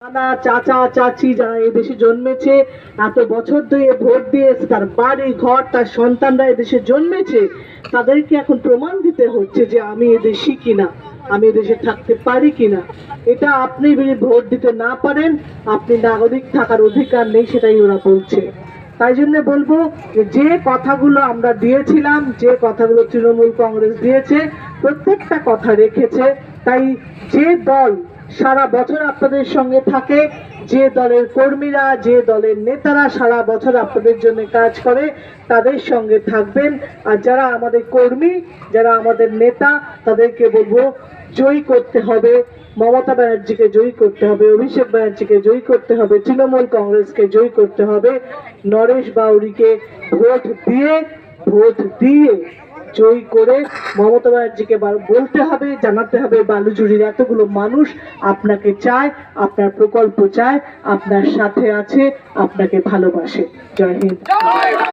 নানা চাচা চাচি যারা এদেশে জন্মেছে, এত বছর ধরে ভোট দিয়েছে, তার বাড়ি ঘর তার সন্তানরা এদেশে জন্মেছে, তাদেরকে এখন প্রমাণ দিতে হচ্ছে যে আমি এদেশি কিনা, আমি এদেশে থাকতে পারি কিনা। এটা আপনি যদি ভোট দিতে না পারেন, আপনি নাগরিক থাকার অধিকার নেই, সেটাই ওরা বলছে। তাই জন্য বলবো যে কথাগুলো আমরা দিয়েছিলাম, যে কথাগুলো তৃণমূল কংগ্রেস দিয়েছে, প্রত্যেকটা কথা রেখেছে। তাই যে দল সারা বছর আপনাদের সঙ্গে থাকে, যে দলের কর্মীরা, যে দলের নেতারা সারা বছর আপনাদের জন্য কাজ করে, তাদের সঙ্গে থাকবেন। আর যারা আমাদের কর্মী, যারা আমাদের নেতা, তাদেরকে বলবো জয়ী করতে হবে। মমতা ব্যানার্জিকে জয়ী করতে হবে, অভিষেক ব্যানার্জিকে জয়ী করতে হবে, তৃণমূল কংগ্রেসকে জয়ী করতে হবে। নরেশ বাউরিকে ভোট দিয়ে জয়ী করে মমতা ব্যানার্জিকে বলতে হবে, জানাতে হবে বালুজুড়ির এতগুলো মানুষ আপনাকে চায়, আপনার প্রকল্প চায়, আপনার সাথে আছে, আপনাকে ভালোবাসে। জয় হিন্দ।